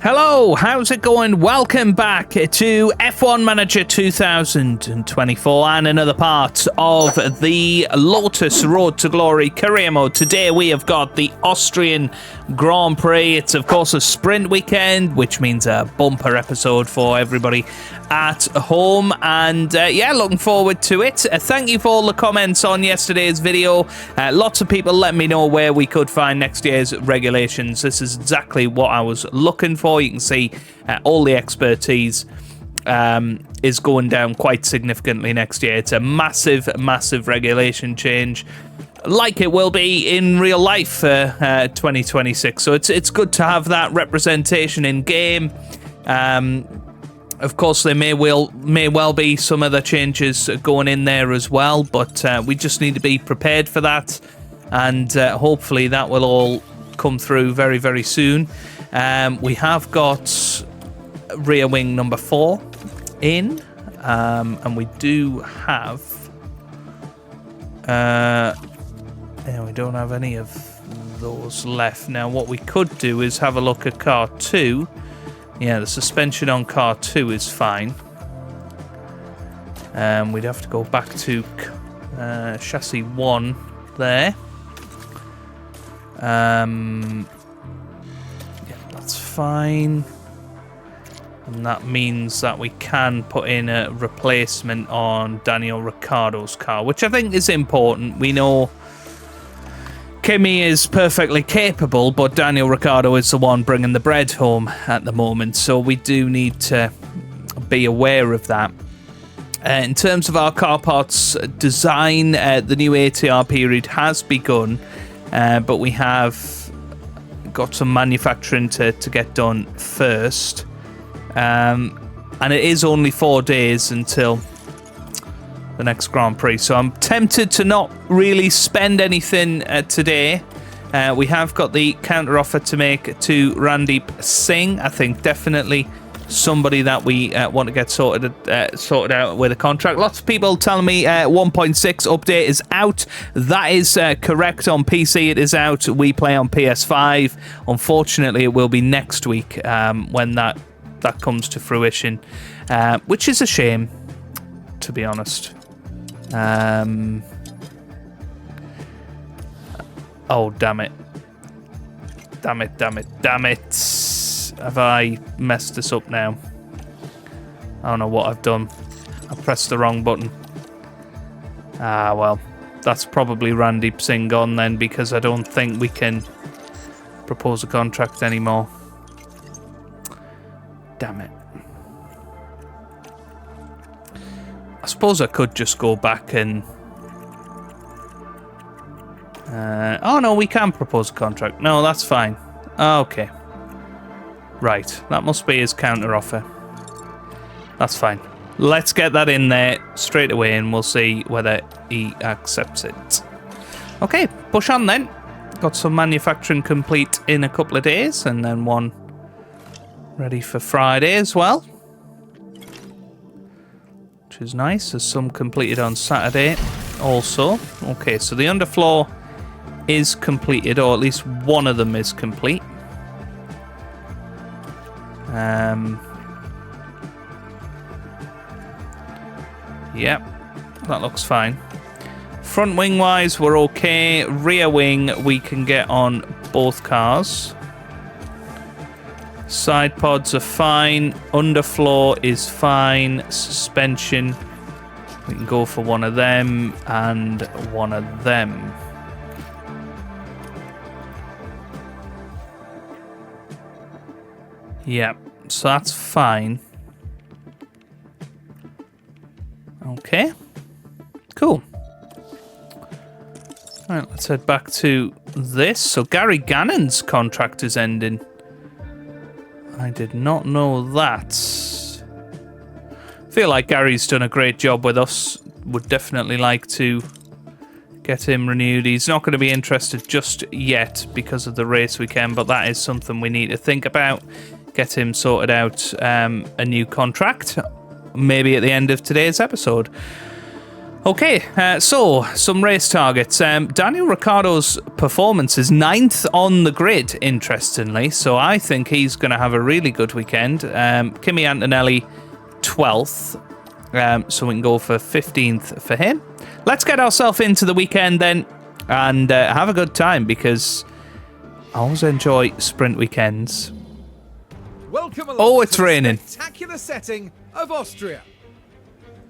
Hello, how's it going? Welcome back to F1 Manager 2024 and another part of the Lotus Road to Glory career mode. Today we have got the Austrian Grand Prix. It's of course a sprint weekend, which means a bumper episode for everybody at home, and yeah, looking forward to it. Thank you for all the comments on yesterday's video. Lots of people let me know where we could find next year's regulations. This is exactly what I was looking for. You can see all the expertise is going down quite significantly next year. It's a massive regulation change, like it will be in real life for 2026. So it's good to have that representation in game. Of course, there may well be some other changes going in there as well, but we just need to be prepared for that, and hopefully that will all come through very, very soon. We have got rear wing number 4 in, and we do have... we don't have any of those left. Now, what we could do is have a look at car 2. Yeah, the suspension on car 2 is fine. We'd have to go back to chassis 1 there. Yeah, that's fine. And that means that we can put in a replacement on Daniel Ricciardo's car, which I think is important. We know Kimi is perfectly capable, but Daniel Ricciardo is the one bringing the bread home at the moment, so we do need to be aware of that. In terms of our car parts design, the new ATR period has begun, but we have got some manufacturing to get done first. And it is only 4 days until the next Grand Prix, so I'm tempted to not really spend anything today. We have got the counter offer to make to Randeep Singh. I think definitely somebody that we want to get sorted out with a contract. Lots of people telling me 1.6 update is out. That is correct. On PC it is out. We play on PS5. Unfortunately, it will be next week when that comes to fruition, which is a shame, to be honest. Oh, damn it. Damn it. Have I messed this up now? I don't know what I've done. I pressed the wrong button. Ah, well, that's probably Randeep Singh gone then, because I don't think we can propose a contract anymore. Damn it. I suppose I could just go back and... oh, no, we can propose a contract. No, that's fine. Okay. Right, that must be his counter-offer. That's fine. Let's get that in there straight away and we'll see whether he accepts it. Okay, push on then. Got some manufacturing complete in a couple of days, and then one ready for Friday as well, which is nice. There's some completed on Saturday also. Okay, so the underfloor is completed, or at least one of them is complete. Yep, that looks fine. Front wing wise, we're okay. Rear wing, we can get on both cars. Side pods are fine. Underfloor is fine. Suspension, we can go for one of them and one of them. Yeah, so that's fine. Okay, cool. All right, let's head back to this. So Gary Gannon's contract is ending. I did not know that. Feel like Gary's done a great job with us. Would definitely like to get him renewed. He's not going to be interested just yet because of the race weekend, but that is something we need to think about. Get him sorted out a new contract, maybe at the end of today's episode. Okay, so some race targets. Daniel Ricciardo's performance is 9th on the grid, interestingly. So I think he's going to have a really good weekend. Kimi Antonelli, 12th. So we can go for 15th for him. Let's get ourselves into the weekend then and have a good time, because I always enjoy sprint weekends. Welcome along. Oh, it's raining. Spectacular setting of Austria.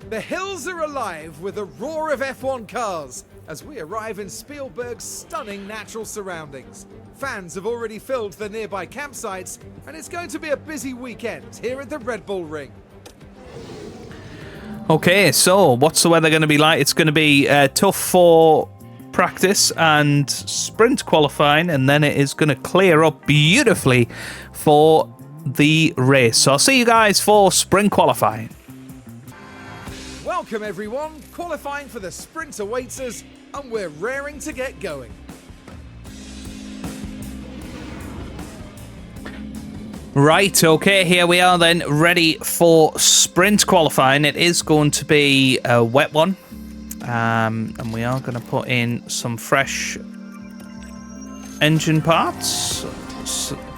The hills are alive with the roar of F1 cars as we arrive in Spielberg's stunning natural surroundings. Fans have already filled the nearby campsites, and it's going to be a busy weekend here at the Red Bull Ring. Okay, so what's the weather going to be like? It's going to be tough for practice and sprint qualifying, and then it is going to clear up beautifully for the race. So I'll see you guys for sprint qualifying. Welcome everyone, qualifying for the sprint awaits us, and we're raring to get going. Right, okay, here we are then, ready for sprint qualifying. It is going to be a wet one, and we are going to put in some fresh engine parts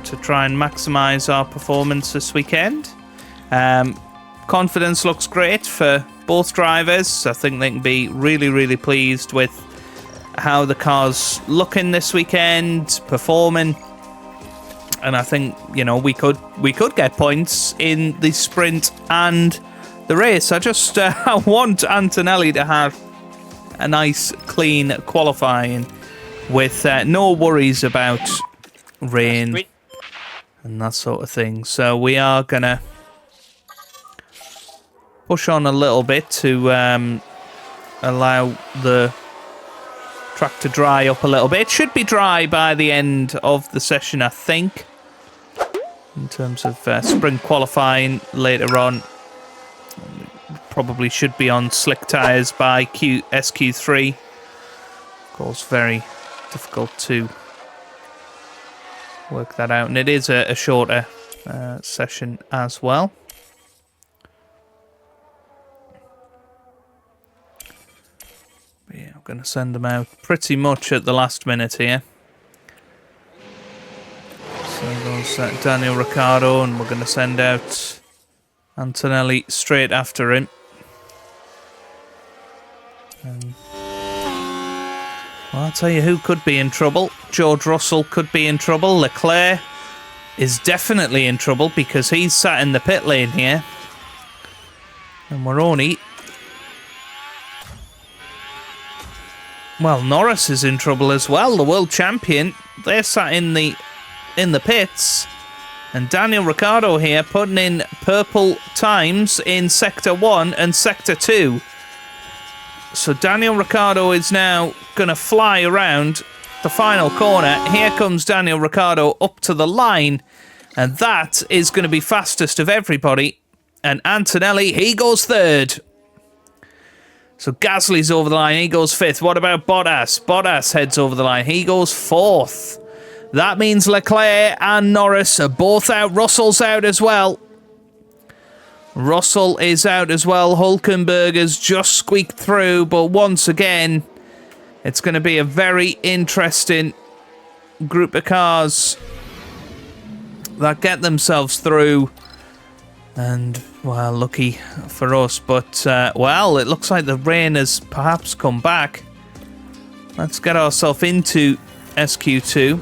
to try and maximise our performance this weekend. Confidence looks great for both drivers. I think they can be really, really pleased with how the car's looking this weekend, performing. And I think, you know, we could get points in the sprint and the race. I just want Antonelli to have a nice, clean qualifying with no worries about rain and that sort of thing. So we are going to push on a little bit to allow the track to dry up a little bit. It should be dry by the end of the session, I think. In terms of sprint qualifying later on, probably should be on slick tyres by SQ3. Of course, very difficult to work that out, and it is a shorter session as well. But yeah, I'm going to send them out pretty much at the last minute here. So goes Daniel Ricciardo, and we're going to send out Antonelli straight after him. And, well, I'll tell you who could be in trouble. George Russell could be in trouble. Leclerc is definitely in trouble because he's sat in the pit lane here. And we're only... Well, Norris is in trouble as well, the world champion. They're sat in the pits, and Daniel Ricciardo here putting in purple times in Sector 1 and Sector 2. So Daniel Ricciardo is now going to fly around the final corner. Here comes Daniel Ricciardo up to the line, and that is going to be fastest of everybody. And Antonelli, he goes third. So Gasly's over the line, he goes fifth. What about Bottas? Bottas heads over the line, he goes fourth. That means Leclerc and Norris are both out. Russell's out as well. Russell is out as well. Hülkenberg's just squeaked through, but once again, it's going to be a very interesting group of cars that get themselves through. And, well, lucky for us, but, well, it looks like the rain has perhaps come back. Let's get ourselves into SQ2.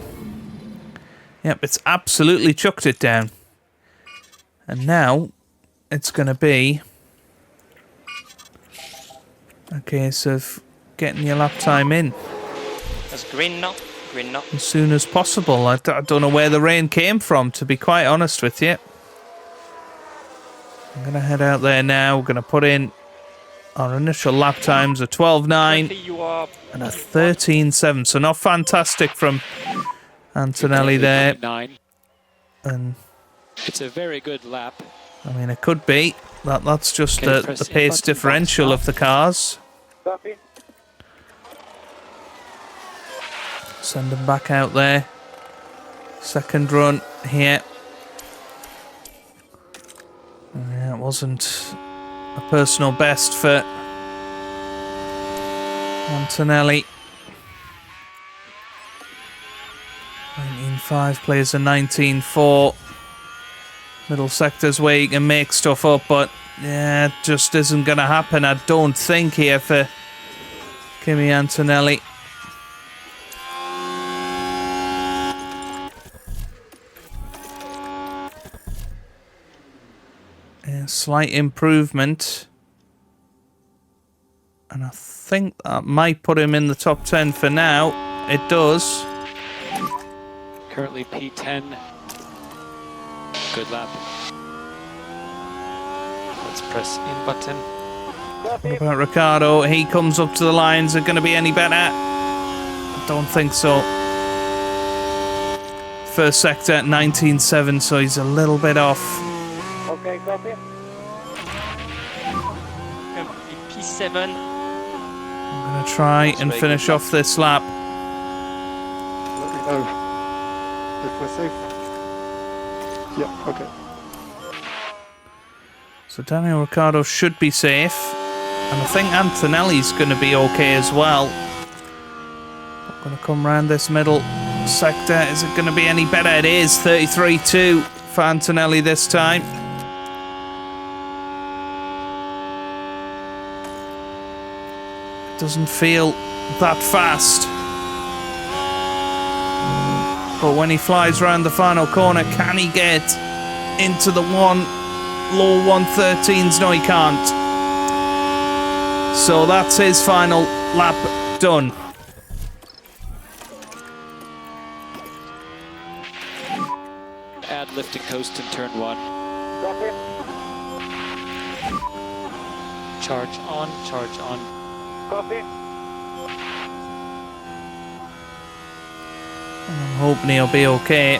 Yep, it's absolutely chucked it down. And now it's going to be a case of getting your lap time in. That's green now. Green now. As soon as possible. I don't know where the rain came from, to be quite honest with you. I'm going to head out there now. We're going to put in our initial lap times, a 12.9 and a 13.7. So not fantastic from Antonelli there. And it's a very good lap. I mean, it could be. That's just the pace differential of the cars. Send them back out there. Second run here. Yeah, it wasn't a personal best for Antonelli. 19.5 plays a 19.4. Middle sector's where you can make stuff up, but yeah, it just isn't going to happen, I don't think, here for Kimi Antonelli. Yeah, slight improvement. And I think that might put him in the top 10 for now. It does. Currently P10. Good lap. Let's press in button. What about Ricciardo? He comes up to the lines. Are going to be any better? I don't think so. First sector, 19.7, so he's a little bit off. Okay, copy. P7. I'm going to try and finish off this lap. Let me know if we're safe. Yeah, okay. So Daniel Ricciardo should be safe. And I think Antonelli's going to be okay as well. I'm going to come round this middle sector. Is it going to be any better? It is. 33.2 for Antonelli this time. Doesn't feel that fast. But when he flies around the final corner, can he get into the low 113s? No, he can't. So that's his final lap done. Add lift and coast in turn 1. Copy. Charge on, charge on. Copy. I'm hoping he'll be okay.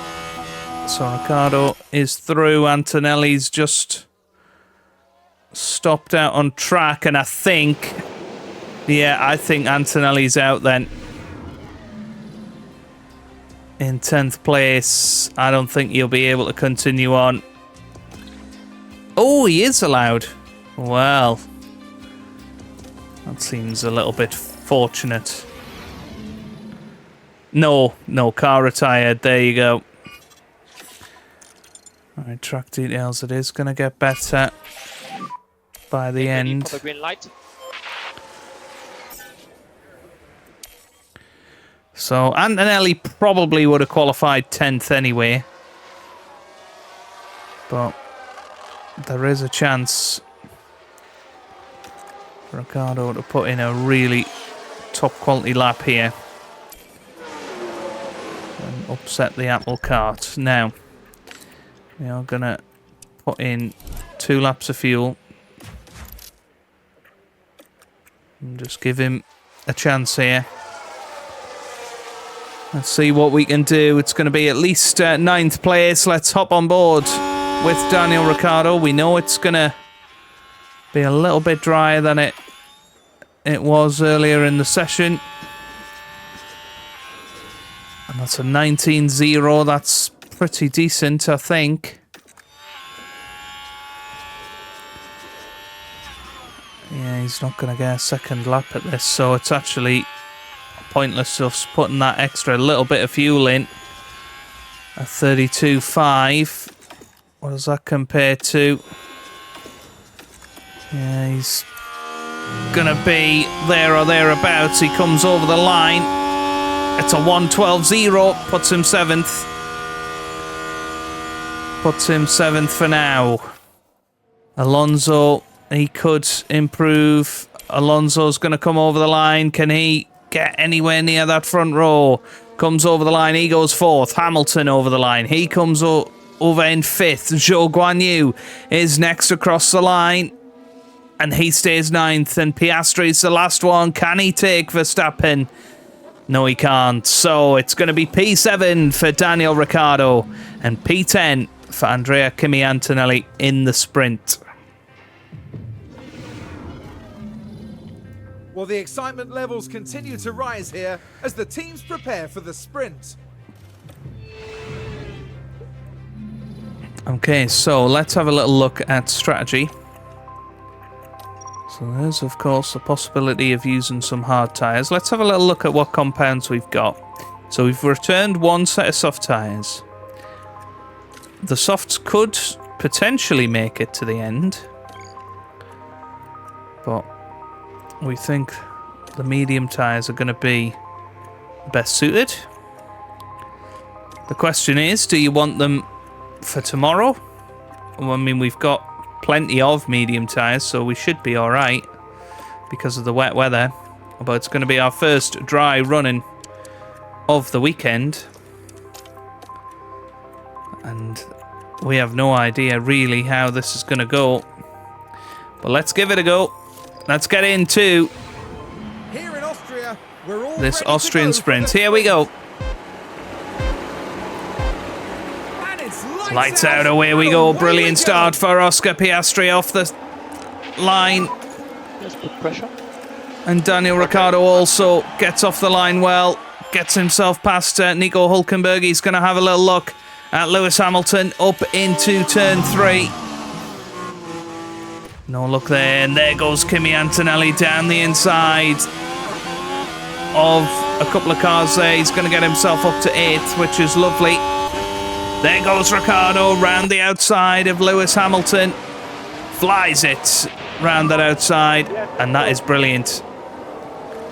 So Ricciardo is through. Antonelli's just stopped out on track, and I think Antonelli's out then. In 10th place. I don't think he'll be able to continue on. Oh, he is allowed. Well, that seems a little bit fortunate. No, car retired. There you go. Alright, track details. It is going to get better by the end. For the green light. So Antonelli probably would have qualified 10th anyway. But there is a chance for Ricciardo to put in a really top quality lap here and upset the apple cart. Now, we are going to put in 2 laps of fuel and just give him a chance here. Let's see what we can do. It's going to be at least 9th place. Let's hop on board with Daniel Ricciardo. We know it's going to be a little bit drier than it was earlier in the session. And that's a 19.0. That's pretty decent, I think. Yeah, he's not going to get a second lap at this, so it's actually pointless just putting that extra little bit of fuel in. A 32.5. What does that compare to? Yeah, he's gonna be there or thereabouts. He comes over the line. It's a 112.0. Puts him 7th. Puts him 7th for now. Alonso, he could improve. Alonso's gonna come over the line. Can he get anywhere near that front row? Comes over the line. He goes 4th. Hamilton over the line. He comes over in 5th. Zhou Guanyu is next across the line. And he stays 9th. And Piastri's the last one. Can he take Verstappen? No, he can't. So it's going to be P7 for Daniel Ricciardo. And P10 for Andrea Kimi Antonelli in the sprint. Well, the excitement levels continue to rise here as the teams prepare for the sprint. Okay, so let's have a little look at strategy. So there's, of course, the possibility of using some hard tyres. Let's have a little look at what compounds we've got. So we've returned one set of soft tyres. The softs could potentially make it to the end, but we think the medium tyres are going to be best suited. The question is, do you want them for tomorrow? Well, I mean, we've got plenty of medium tyres, so we should be alright because of the wet weather. But it's going to be our first dry running of the weekend, and we have no idea really how this is going to go. But let's give it a go. Let's get into Here in Austria, we're all this ready to Austrian go for sprint. the Here we go. And it's Lights out, away we go. Brilliant start for Oscar Piastri off the line. Let's put pressure. And Daniel Ricciardo also gets off the line well. Gets himself past Nico Hülkenberg. He's going to have a little look at Lewis Hamilton up into turn 3. No look there. And there goes Kimi Antonelli down the inside of a couple of cars there. He's going to get himself up to 8th, which is lovely. There goes Ricciardo round the outside of Lewis Hamilton. Flies it round that outside. And that is brilliant.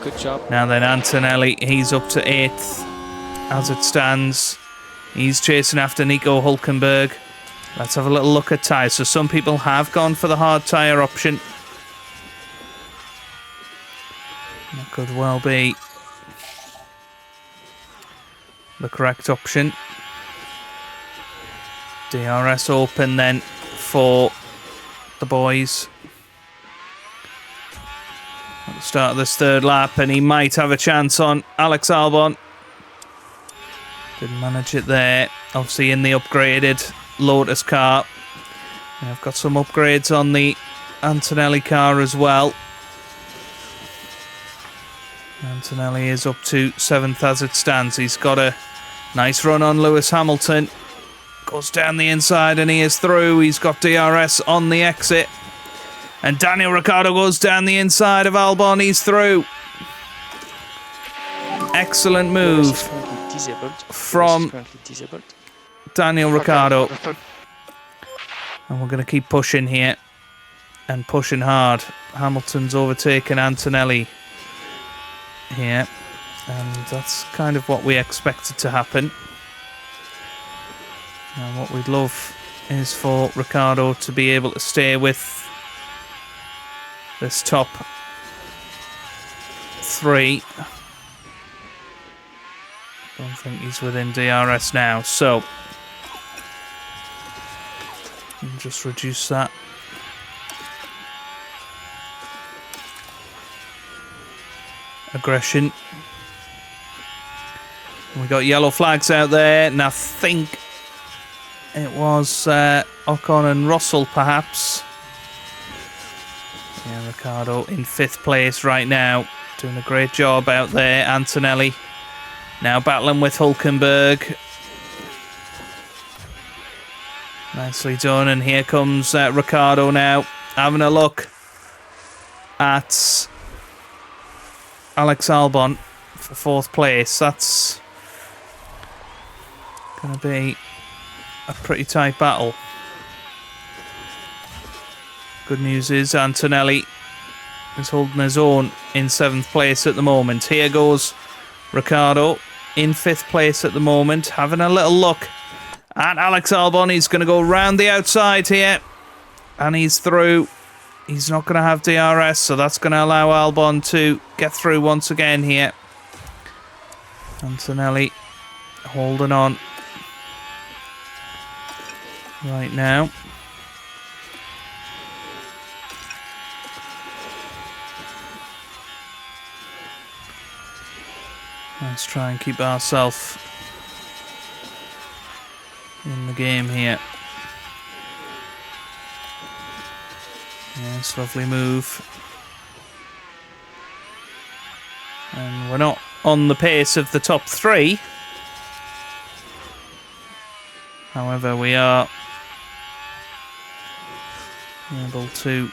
Good job. Now then, Antonelli, he's up to 8th as it stands. He's chasing after Nico Hülkenberg. Let's have a little look at tyres. So some people have gone for the hard tyre option. That could well be the correct option. DRS open then for the boys at the start of this third lap, and he might have a chance on Alex Albon. Didn't manage it there. Obviously in the upgraded Lotus car. I've got some upgrades on the Antonelli car as well. Antonelli is up to 7th as it stands. He's got a nice run on Lewis Hamilton. Goes down the inside and he is through. He's got DRS on the exit. And Daniel Ricciardo goes down the inside of Albon. He's through. Excellent move from Daniel Ricciardo. And we're going to keep pushing here. And pushing hard. Hamilton's overtaken Antonelli here. And that's kind of what we expected to happen. Now what we'd love is for Ricciardo to be able to stay with this top 3. Don't think he's within DRS now, so we'll just reduce that. Aggression. We got yellow flags out there, and I think it was Ocon and Russell, perhaps. Yeah, Ricciardo in 5th place right now. Doing a great job out there. Antonelli now battling with Hülkenberg. Nicely done. And here comes Ricciardo now. Having a look at Alex Albon for 4th place. That's going to be a pretty tight battle. Good news is Antonelli is holding his own in 7th place at the moment. Here goes Ricciardo in 5th place at the moment, having a little look at Alex Albon. He's going to go round the outside here, and he's through. He's not going to have DRS, so that's going to allow Albon to get through once again here. Antonelli holding on right now. Let's try and keep ourselves in the game here. Yes, lovely move. And we're not on the pace of the top 3. However, we are able to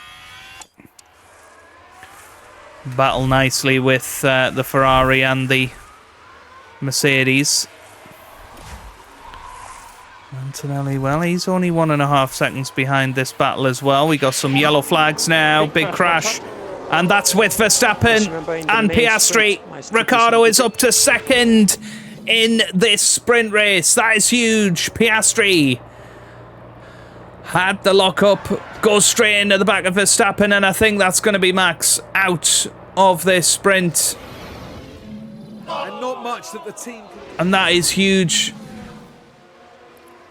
battle nicely with the Ferrari and the Mercedes. Antonelli, well, he's only 1.5 seconds behind this battle as well. We got some yellow flags now. Big crash. And that's with Verstappen and Piastri. Ricciardo is up to second in this sprint race. That is huge. Piastri had the lock-up, goes straight into the back of Verstappen, and I think that's going to be Max out of this sprint. And not much that the team can... And that is huge.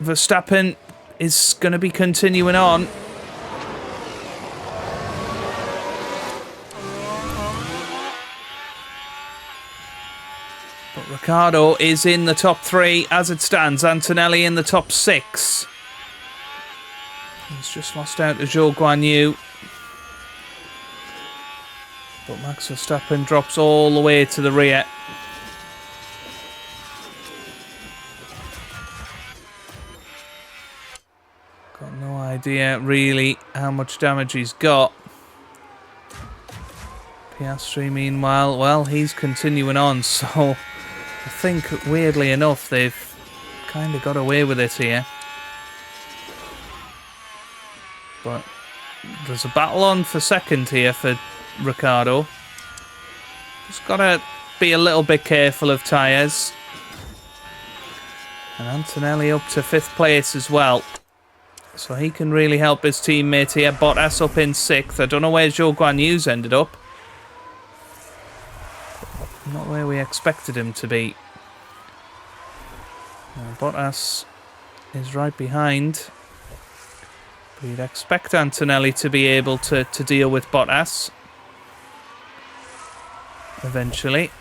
Verstappen is going to be continuing on. But Ricciardo is in the top 3 as it stands. Antonelli in the top 6. He's just lost out to Zhou Guanyu. But Max Verstappen drops all the way to the rear. Got no idea really how much damage he's got. Piastri, meanwhile, well, he's continuing on, so I think, weirdly enough, they've kind of got away with it here. But there's a battle on for second here for Ricciardo. Just got to be a little bit careful of tyres. And Antonelli up to 5th place as well. So he can really help his teammate here. Bottas up in 6th. I don't know where Zhou Guanyu's ended up. Not where we expected him to be. Bottas is right behind. But you'd expect Antonelli to be able to deal with Bottas eventually.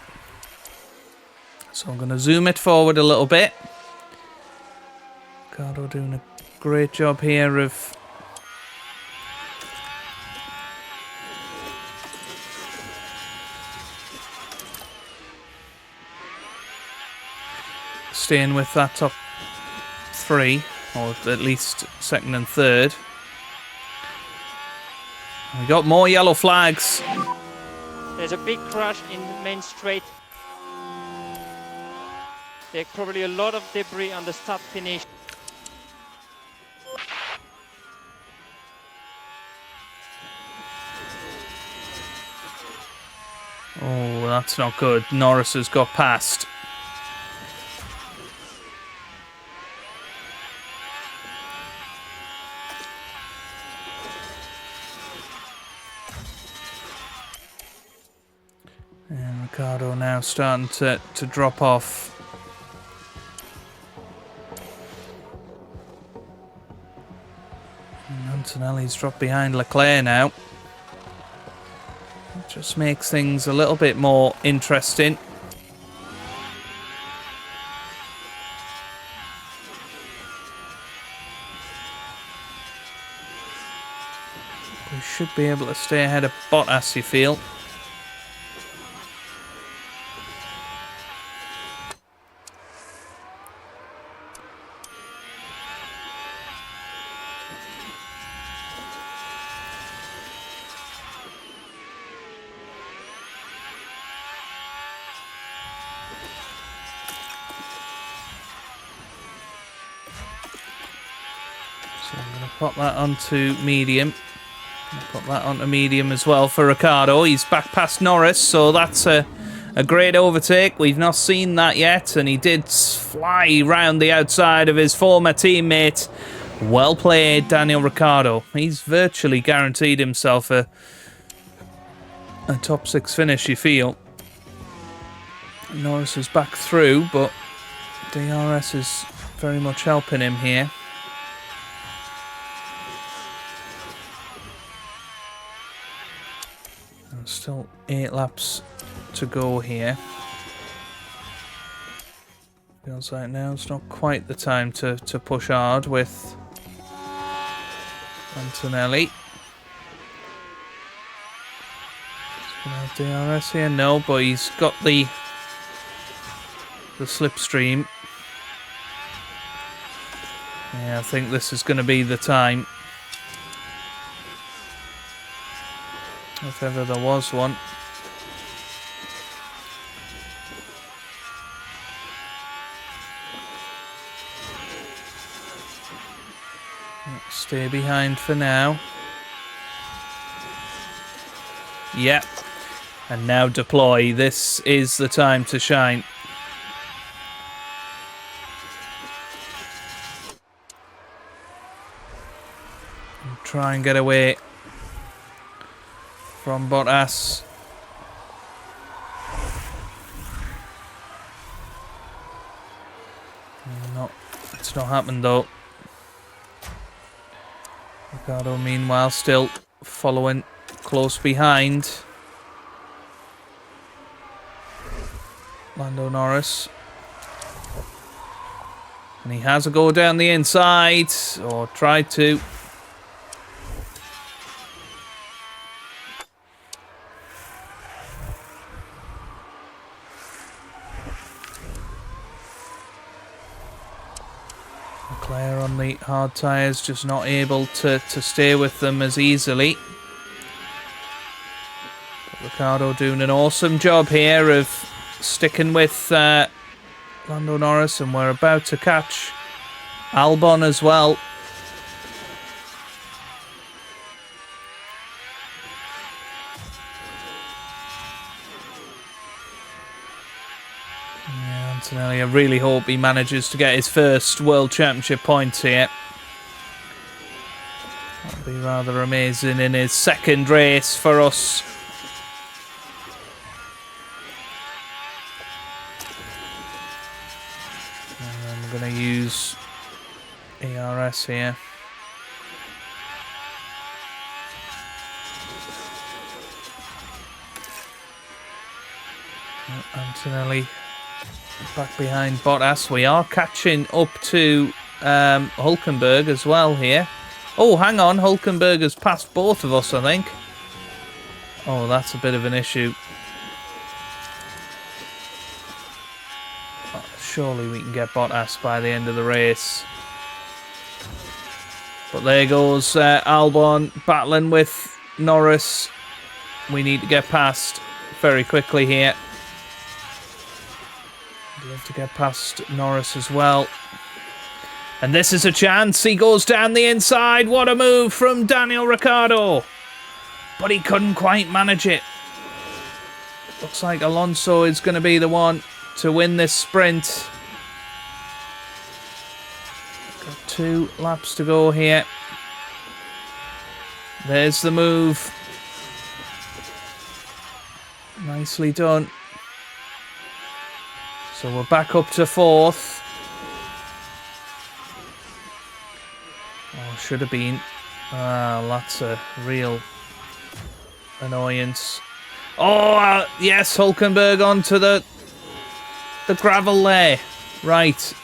So I'm going to zoom it forward a little bit. Ricciardo doing a great job here of staying with that top 3, or at least 2nd and 3rd. We got more yellow flags. There's a big crash in the main straight. There's probably a lot of debris on the start finish. Oh, that's not good. Norris has got past. And Ricciardo now starting to drop off. And Antonelli's dropped behind Leclerc now. It just makes things a little bit more interesting. We should be able to stay ahead of Bottas, you feel. So I'm going to pop that onto medium. Put that onto medium as well for Ricciardo. He's back past Norris, so that's a great overtake. We've not seen that yet, and he did fly round the outside of his former teammate. Well played, Daniel Ricciardo. He's virtually guaranteed himself a top 6 finish, you feel. Norris is back through, but DRS is very much helping him here. Still 8 laps to go here. Feels like now it's not quite the time to push hard with Antonelli. He's going to have DRS here? No, but he's got the slipstream. Yeah, I think this is going to be the time. If ever there was one. Stay behind for now. Yep. And now deploy. This is the time to shine. And try and get away from Bottas. No, it's not happened though. Ricciardo, meanwhile, still following close behind. Lando Norris. And he has a go down the inside, or tried to. Leclerc on the hard tyres, just not able to stay with them as easily. But Ricciardo doing an awesome job here of sticking with Lando Norris, and we're about to catch Albon as well. Yeah, Antonelli, I really hope he manages to get his first World Championship points here. That'll be rather amazing in his second race for us. I'm going to use ARS here. Antonelli back behind Bottas. We are catching up to Hülkenberg as well here. Oh, hang on. Hülkenberg has passed both of us, I think. Oh, that's a bit of an issue. Surely we can get Bottas by the end of the race. But there goes Albon battling with Norris. We need to get past very quickly here. I'd love to get past Norris as well. And this is a chance. He goes down the inside. What a move from Daniel Ricciardo. But he couldn't quite manage it. Looks like Alonso is going to be the one to win this sprint. Got 2 laps to go here. There's the move. Nicely done. So we're back up to 4th. Oh, should have been. Ah, that's a real annoyance. Oh, yes, Hülkenberg onto the gravel there. Right.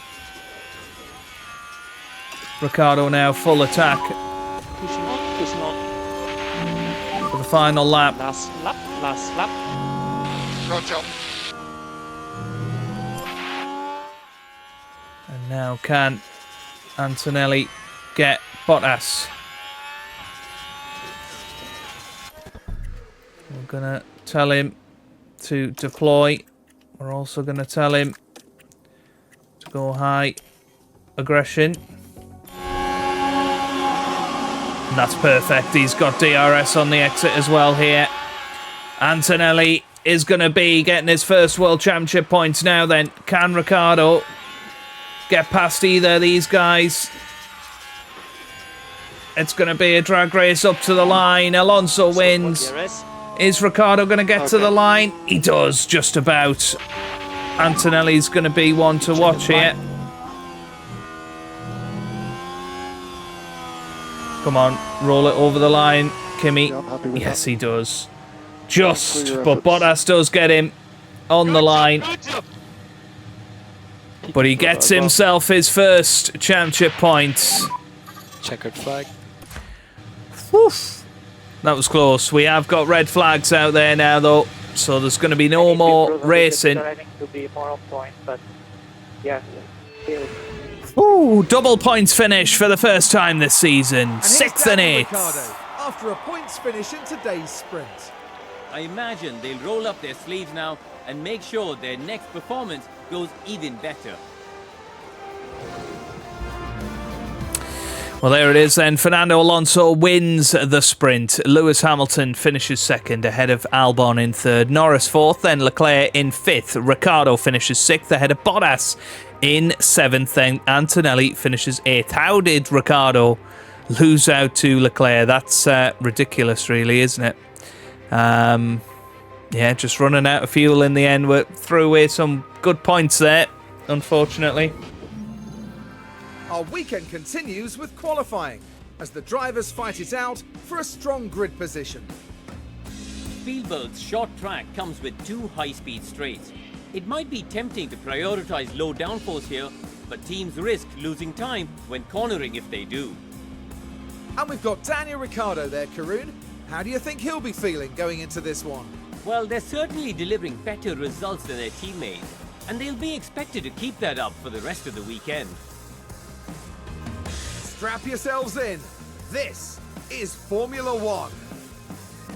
Ricciardo now full attack. Pushing on, pushing on. For the final lap. Last lap, last lap. Roger. And now can Antonelli get Bottas? We're going to tell him to deploy. We're also going to tell him to go high aggression. And that's perfect. He's got DRS on the exit as well here. Antonelli is going to be getting his first World Championship points now then. Can Ricciardo get past either of these guys? It's going to be a drag race up to the line. Alonso wins. Is Ricciardo going to get to the line? He does, just about. Antonelli's going to be one to watch here. Come on, roll it over the line, Kimi. Yes, he does. Just, but Bottas does get him on the line. But he gets himself his first championship points. Checkered flag. Woof. That was close. We have got red flags out there now, though. So there's going to be no more racing. To be more on point, but yeah, still. Ooh, double points finish for the first time this season. And here's 6th and Daniel 8th. Ricciardo after a points finish in today's sprint. I imagine they'll roll up their sleeves now and make sure their next performance goes even better. Well, there it is then. Fernando Alonso wins the sprint. Lewis Hamilton finishes second ahead of Albon in third. Norris fourth, then Leclerc in fifth. Ricciardo finishes sixth ahead of Bottas in seventh. Then Antonelli finishes eighth. How did Ricciardo lose out to Leclerc? That's ridiculous, really, isn't it? Yeah, just running out of fuel in the end. We threw away some good points there, unfortunately. Our weekend continues with qualifying as the drivers fight it out for a strong grid position. Spielberg's short track comes with 2 high-speed straights. It might be tempting to prioritize low downforce here, but teams risk losing time when cornering if they do. And we've got Daniel Ricciardo there, Karun. How do you think he'll be feeling going into this one? Well, they're certainly delivering better results than their teammates, and they'll be expected to keep that up for the rest of the weekend. Strap yourselves in. This is Formula One.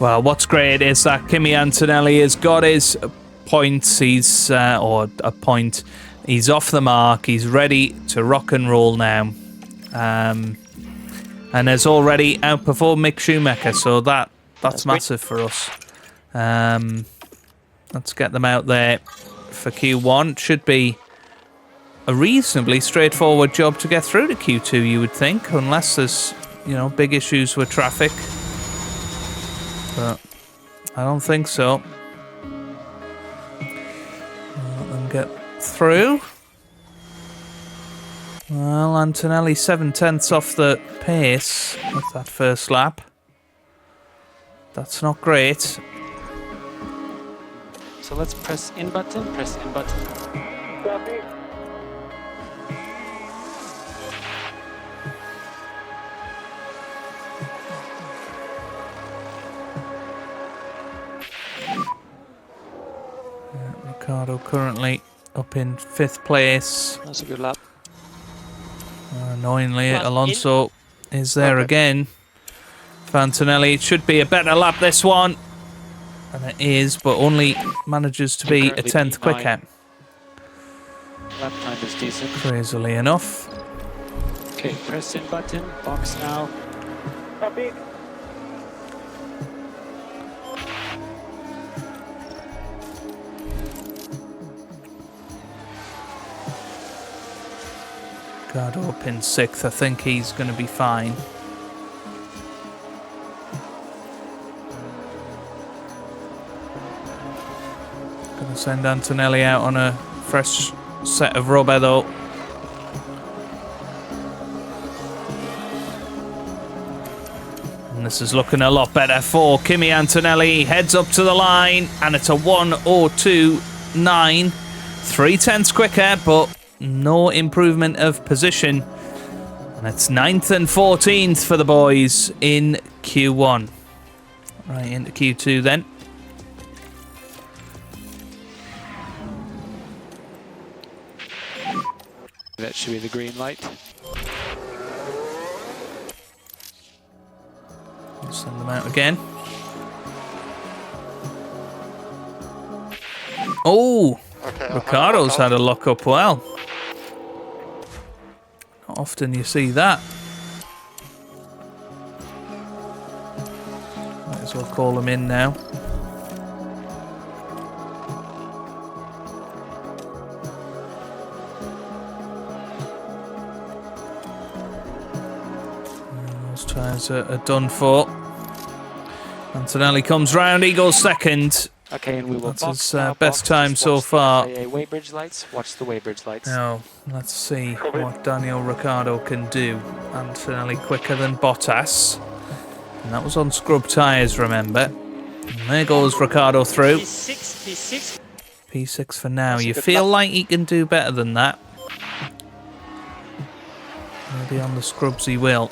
Well, what's great is that Kimi Antonelli has got his points. He's or a point. He's off the mark. He's ready to rock and roll now, and has already outperformed Mick Schumacher. So that's massive for us. Let's get them out there for Q1. Should be a reasonably straightforward job to get through to Q2, you would think, unless there's, big issues with traffic. But I don't think so. Let them get through. Well, Antonelli 7/10 off the pace with that first lap. That's not great. So let's press in button, Copy. Ricciardo currently up in 5th place. That's a good lap. Annoyingly, Lap Alonso is there again. For Antonelli, it should be a better lap this one. And it is, but only manages to be a 10th quicker. Lap time is decent. Crazily enough. Okay, press in button, box now. Copy. Ricciardo up in 6th. I think he's going to be fine. Going to send Antonelli out on a fresh set of rubber though. And this is looking a lot better for Kimi Antonelli. Heads up to the line and it's a 1:02.9. 3/10 quicker, but no improvement of position. And it's 9th and 14th for the boys in Q1. Right, into Q2 then. That should be the green light. Send them out again. Oh! Ricciardo's had a lock up well. Not often you see that. Might as well call him in now. Those tyres are done for. Antonelli comes round, he goes second. Okay, and we will That's box his now, best box. time Just so watch the far. FIA weighbridge lights. Watch the weighbridge lights. Now, let's see what Daniel Ricciardo can do. Antonelli quicker than Bottas. And that was on scrub tyres, remember. And there goes Ricciardo through. P6. P6 for now. That's a You good feel lap. like he can do better than that. Maybe on the scrubs he will.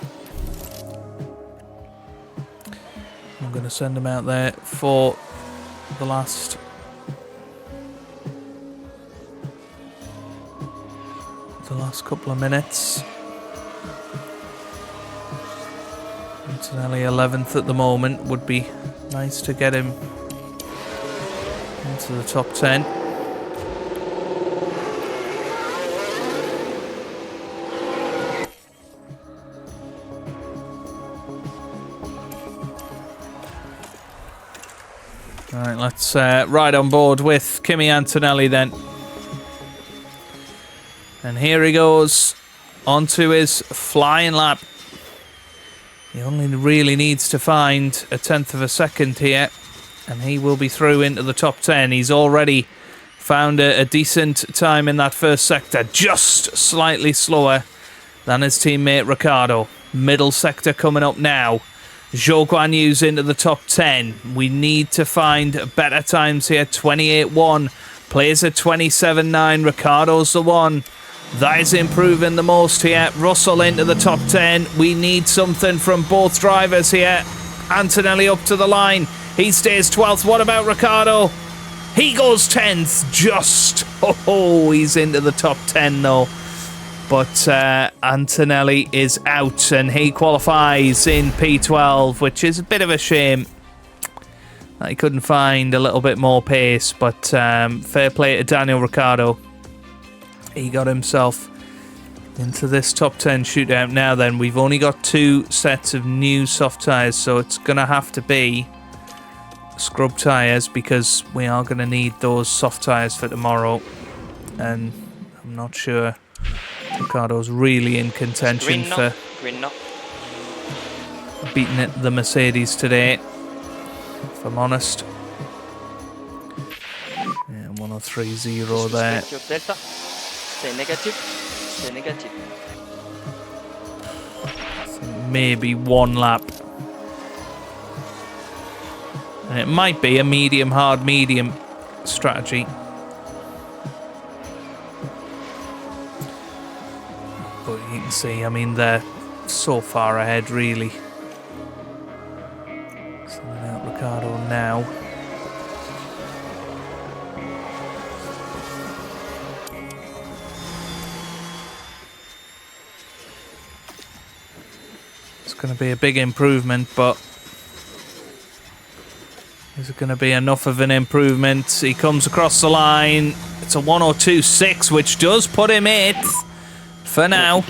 I'm going to send him out there for the last couple of minutes. Antonelli 11th at the moment. Would be nice to get him into the top 10. All right, let's ride on board with Kimi Antonelli then. And here he goes onto his flying lap. He only really needs to find a 1/10 of a second here, and he will be through into the top 10. He's already found a decent time in that first sector, just slightly slower than his teammate Ricciardo. Middle sector coming up now. Zhou Guanyu's into the top 10. We need to find better times here. 28.1. Plays at 27.9. Ricciardo's the one that is improving the most here. Russell into the top 10. We need something from both drivers here. Antonelli up to the line. He stays 12th. What about Ricciardo? He goes 10th. Just. Oh, he's into the top 10 though. But Antonelli is out and he qualifies in P12, which is a bit of a shame. He couldn't find a little bit more pace, but fair play to Daniel Ricciardo. He got himself into this top 10 shootout. Now then, we've only got 2 sets of new soft tyres, so it's going to have to be scrub tyres because we are going to need those soft tyres for tomorrow. And I'm not sure Ricciardo's really in contention for beating the Mercedes today, if I'm honest. Yeah, 103.0 there. I think maybe 1 lap. And it might be a medium, hard, medium strategy. But you can see, I mean, they're so far ahead, really. Sending out Ricciardo now. It's going to be a big improvement, but is it going to be enough of an improvement? He comes across the line. It's a 102.6, which does put him 8th. For now.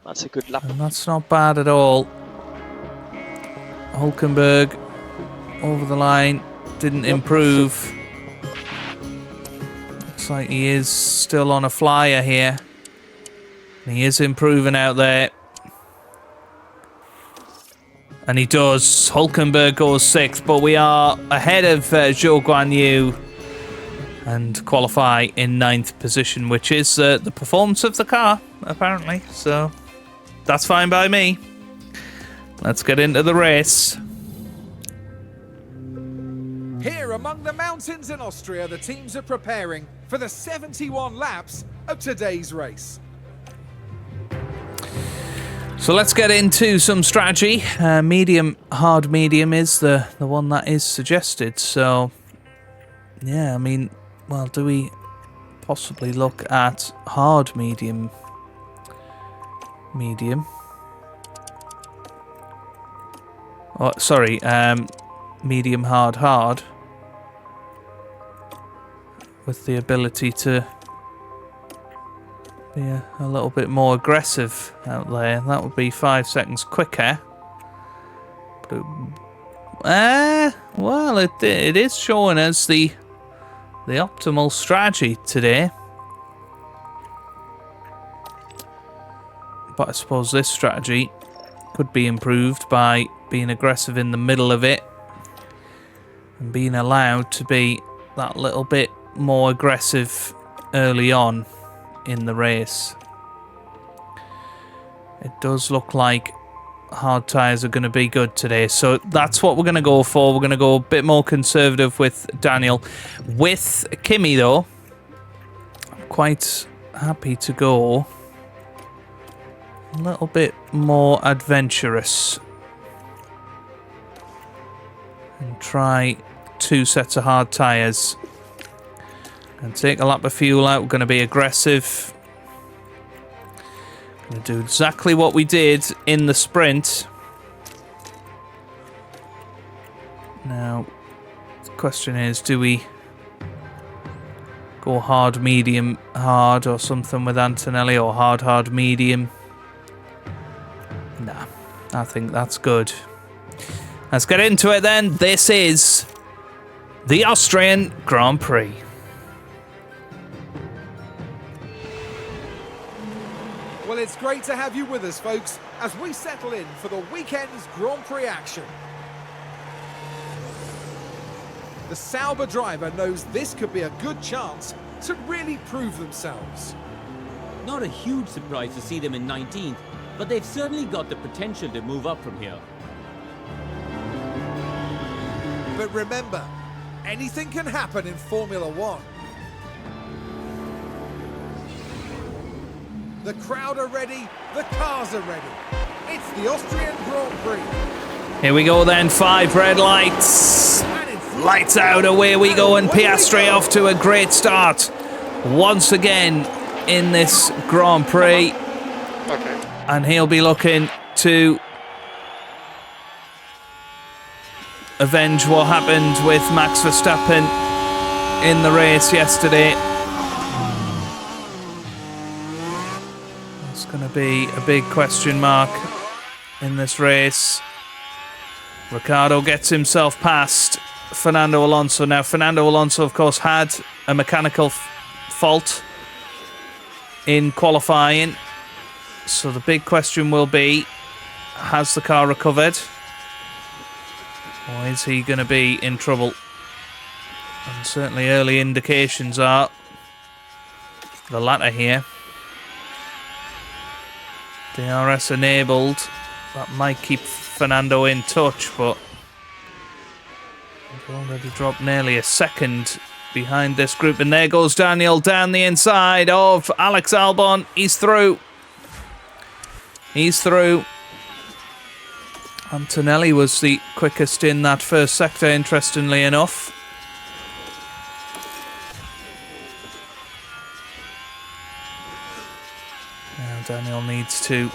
That's a good lap. And that's not bad at all. Hulkenberg over the line. Didn't improve. Looks like he is still on a flyer here. And he is improving out there. And he does. Hulkenberg goes 6th, but we are ahead of Zhou Guanyu. And qualify in 9th position, which is the performance of the car, apparently. So that's fine by me. Let's get into the race. Here among the mountains in Austria, the teams are preparing for the 71 laps of today's race. So let's get into some strategy. Medium, hard, medium is the one that is suggested. So, yeah, I mean, well, do we possibly look at hard, medium? Medium. Oh, sorry, medium, hard, hard. With the ability to be a little bit more aggressive out there. That would be 5 seconds quicker. But well, it is showing us the optimal strategy today. But I suppose this strategy could be improved by being aggressive in the middle of it and being allowed to be that little bit more aggressive early on in the race. It does look like hard tyres are going to be good today, so that's what we're going to go for. We're going to go a bit more conservative with Daniel. With Kimi though, I'm quite happy to go a little bit more adventurous and try 2 sets of hard tyres and take a lap of fuel out. We're going to be aggressive. Going to do exactly what we did in the sprint. Now, the question is, do we go hard, medium, hard, or something with Antonelli, or hard, hard, medium? Nah, I think that's good. Let's get into it then. This is the Austrian Grand Prix. Well, it's great to have you with us, folks, as we settle in for the weekend's Grand Prix action. The Sauber driver knows this could be a good chance to really prove themselves. Not a huge surprise to see them in 19th, but they've certainly got the potential to move up from here. But remember, anything can happen in Formula One. The crowd are ready, the cars are ready. It's the Austrian Grand Prix. Here we go then, 5 red lights. Lights out, away we go, and Piastri off to a great start. Once again in this Grand Prix. Okay. And he'll be looking to avenge what happened with Max Verstappen in the race yesterday. It's going to be a big question mark in this race. Ricciardo gets himself past Fernando Alonso. Now, Fernando Alonso, of course, had a mechanical fault in qualifying. So the big question will be, has the car recovered? Or is he going to be in trouble? And certainly early indications are the latter here. DRS enabled. That might keep Fernando in touch, but he's already dropped nearly a second behind this group. And there goes Daniel down the inside of Alex Albon. He's through. He's through. Antonelli was the quickest in that first sector, interestingly enough. Now Daniel needs to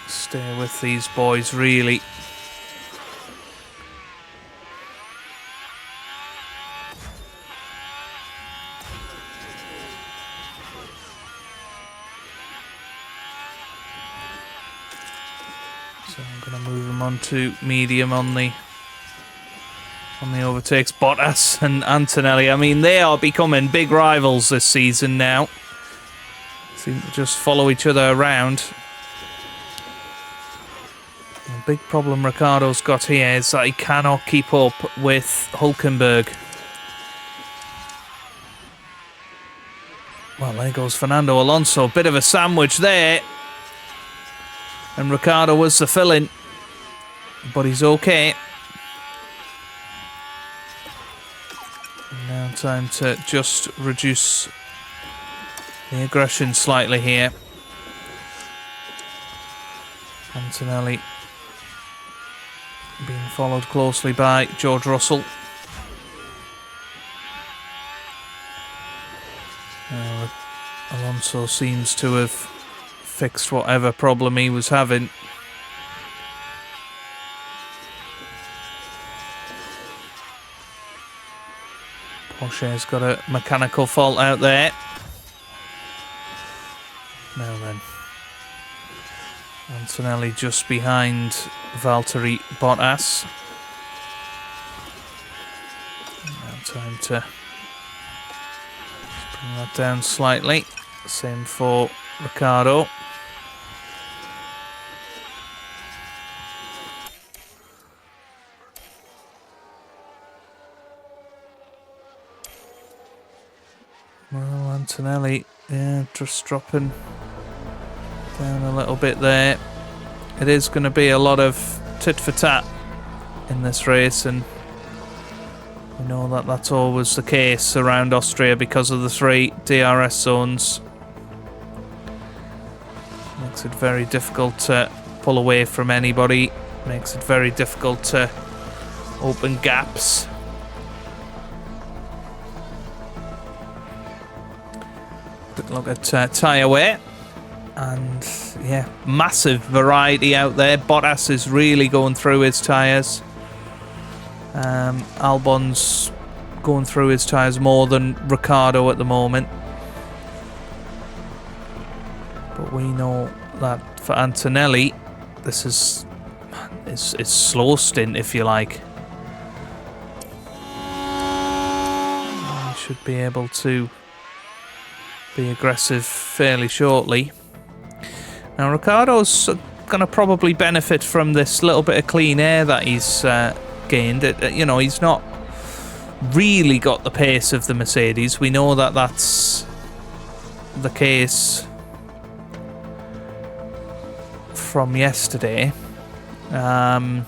stay with these boys, really. So I'm going to move him on to medium on the overtakes. Bottas and Antonelli. I mean, they are becoming big rivals this season now. Seem to just follow each other around. The big problem Ricciardo's got here is that he cannot keep up with Hülkenberg. Well, there goes Fernando Alonso. Bit of a sandwich there. And Ricciardo was the fill-in. But he's okay. Now time to just reduce the aggression slightly here. Antonelli being followed closely by George Russell. Alonso seems to have fixed whatever problem he was having. Porsche's got a mechanical fault out there. Now then, Antonelli just behind Valtteri Bottas. Now time to bring that down slightly. Same for Ricciardo. Well, Antonelli, yeah, just dropping down a little bit there. It is going to be a lot of tit for tat in this race, and we know that that's always the case around Austria because of the 3 DRS zones. Makes it very difficult to pull away from anybody. Makes it very difficult to open gaps. Quick look at tyre wear. And yeah, massive variety out there. Bottas is really going through his tyres. Albon's going through his tyres more than Ricciardo at the moment. But we know that for Antonelli, this is slow stint, if you like. He should be able to be aggressive fairly shortly. Now Ricciardo's going to probably benefit from this little bit of clean air that he's gained. You know, he's not really got the pace of the Mercedes. We know that that's the case from yesterday. There's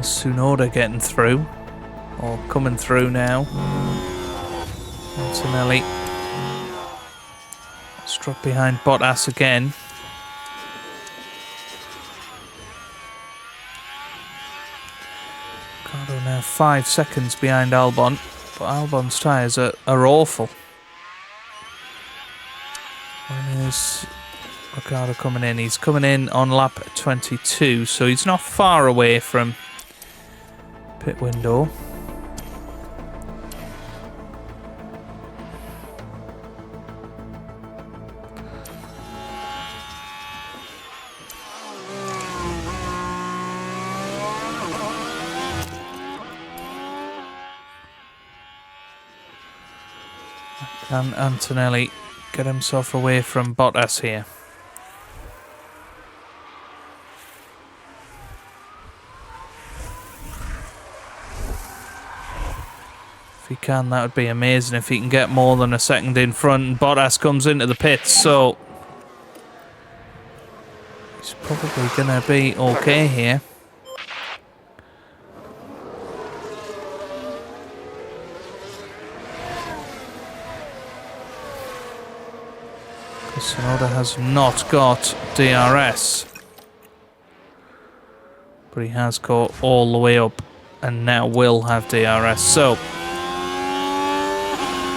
Tsunoda getting through, or coming through now. Antonelli struck behind Bottas again. Ricciardo now 5 seconds behind Albon, but Albon's tyres are awful. When is Ricciardo coming in? He's coming in on lap 22, so he's not far away from pit window. Can Antonelli get himself away from Bottas here? If he can, that would be amazing. If he can get more than a second in front, and Bottas comes into the pits, so he's probably going to be okay here. Tsunoda has not got DRS, but he has got all the way up and now will have DRS. So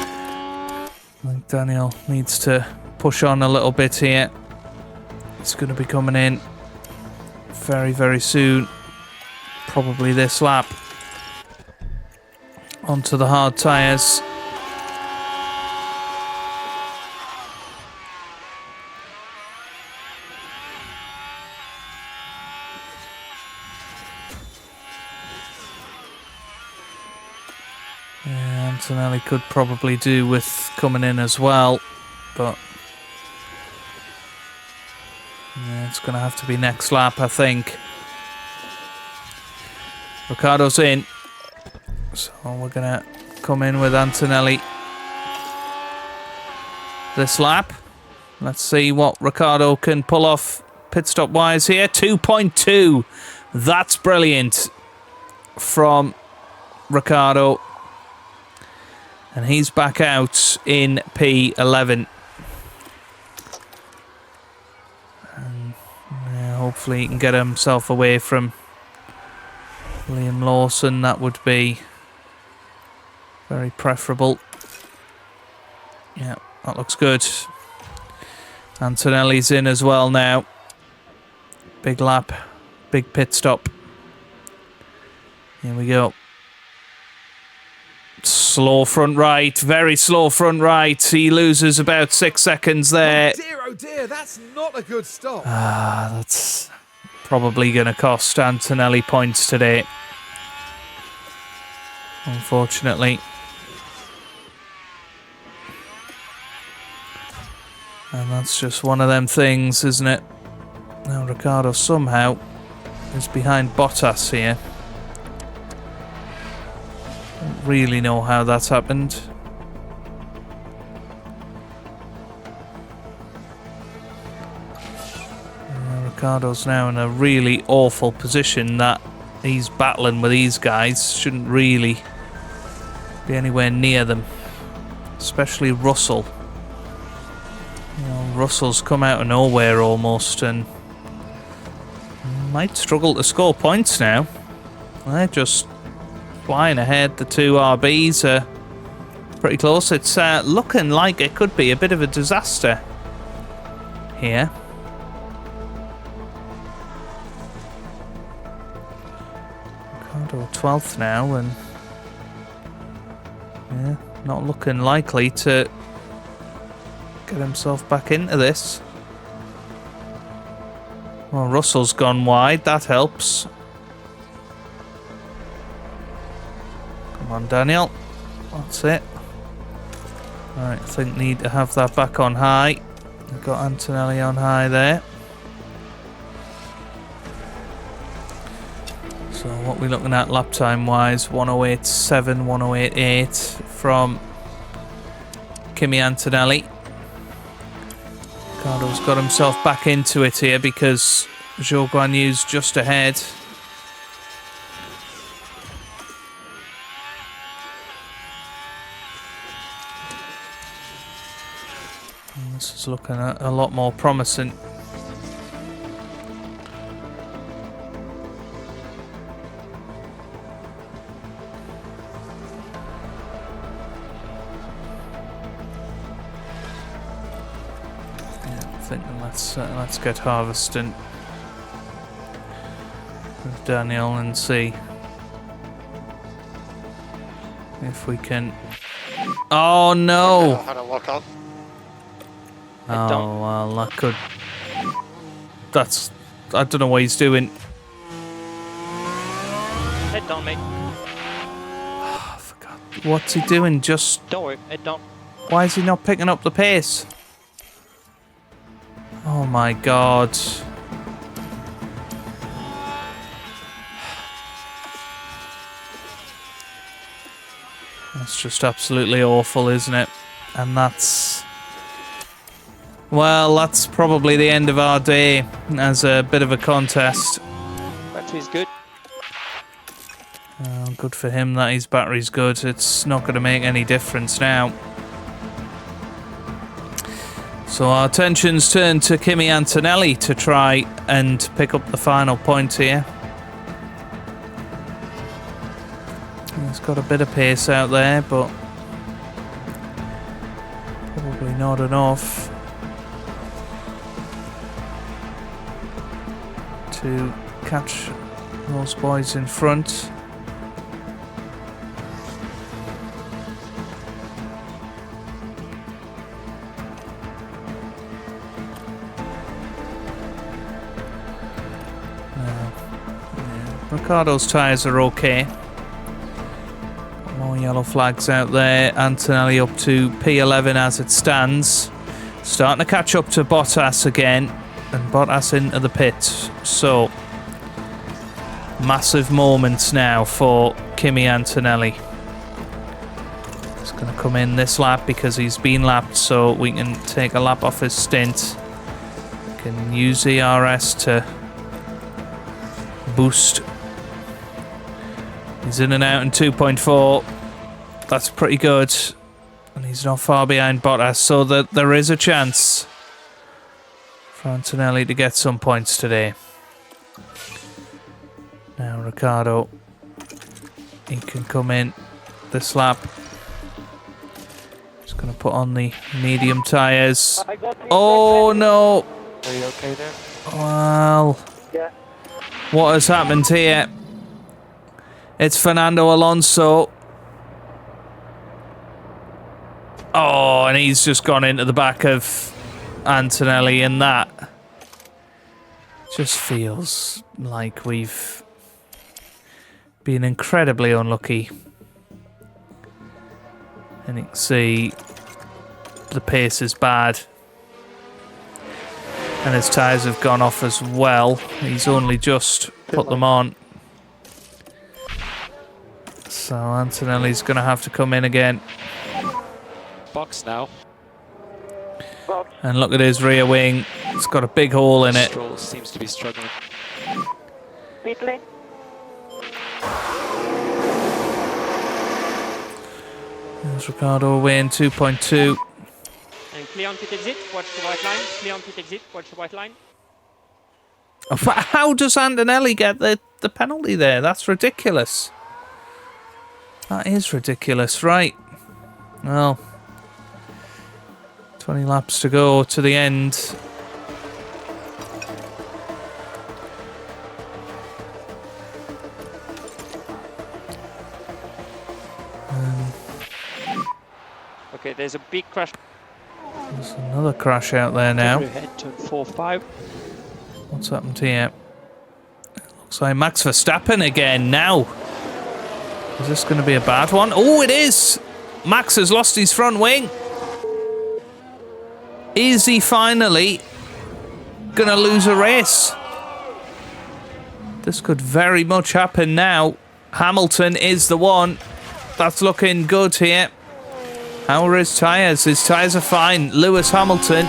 I think Daniel needs to push on a little bit here. It's going to be coming in very, very soon, probably this lap, onto the hard tyres. Antonelli could probably do with coming in as well, but yeah, it's going to have to be next lap, I think. Ricciardo's in, so we're going to come in with Antonelli this lap. Let's see what Ricciardo can pull off pit stop wise here. 2.2. That's brilliant from Ricciardo. And he's back out in P11. And yeah, hopefully he can get himself away from Liam Lawson. That would be very preferable. Yeah, that looks good. Antonelli's in as well now. Big lap, big pit stop. Here we go. Slow front right, very slow front right. He loses about 6 seconds there. Oh dear, oh dear, that's not a good stop. That's probably going to cost Antonelli points today, unfortunately. And that's just one of them things, isn't it? Now Ricciardo somehow is behind Bottas here. Don't really know how that's happened. Ricciardo's now in a really awful position that he's battling with these guys. Shouldn't really be anywhere near them, especially Russell. You know, Russell's come out of nowhere almost and might struggle to score points now. They're just flying ahead. The two RBs are pretty close. It's looking like it could be a bit of a disaster here. Ricardo 12th now, and Yeah, not looking likely to get himself back into this. Well, Russell's gone wide. That helps. Come on, Daniel. That's it. Alright, I think need to have that back on high. We've got Antonelli on high there. So what we're looking at lap time wise, 108.7, 108.8 from Kimi Antonelli. Ricardo's got himself back into it here because Zhou Guanyu's just ahead. And this is looking a lot more promising. Let's get harvesting with Daniel and see if we can. Oh no! Oh well, that could. That's. I don't know what he's doing. Head down, mate. Oh, I forgot. What's he doing? Just. Don't worry, head down. Why is he not picking up the pace? Oh my god. That's just absolutely awful, isn't it? And that's... Well, that's probably the end of our day as a bit of a contest. Battery's good. Good for him that his battery's good. It's not going to make any difference now. So our attention's turned to Kimi Antonelli to try and pick up the final point here. He's got a bit of pace out there, but probably not enough to catch those boys in front. Ricardo's tyres are okay. More yellow flags out there. Antonelli up to P11 as it stands. Starting to catch up to Bottas again. And Bottas into the pits. So, massive moments now for Kimi Antonelli. He's going to come in this lap because he's been lapped, so we can take a lap off his stint. Can use ERS to boost. He's in and out in 2.4. That's pretty good. And he's not far behind Bottas, so that there is a chance for Antonelli to get some points today. Now Ricciardo, he can come in this lap. Just going to put on the medium tyres. Oh no! Are you okay there? Well, Yeah. what has happened here? It's Fernando Alonso. Oh, and he's just gone into the back of Antonelli, and that just feels like we've been incredibly unlucky. And you can see the pace is bad. And his tyres have gone off as well. He's only just put them on. So Antonelli's going to have to come in again. Box now. And look at his rear wing. It's got a big hole in it. Stroll seems to be struggling. Pit lane. There's Ricciardo away in 2.2. And clear on pit exit, watch the white line. Clear on pit exit, watch the white line. How does Antonelli get the penalty there? That's ridiculous. That is ridiculous, right? Well, 20 laps to go to the end. Okay, there's a big crash. There's another crash out there now. Head turn 4-5. What's happened here? It looks like Max Verstappen again now. Is this going to be a bad one? Oh, it is! Max has lost his front wing. Is he finally going to lose a race? This could very much happen now. Hamilton is the one. That's looking good here. How are his tyres? His tyres are fine. Lewis Hamilton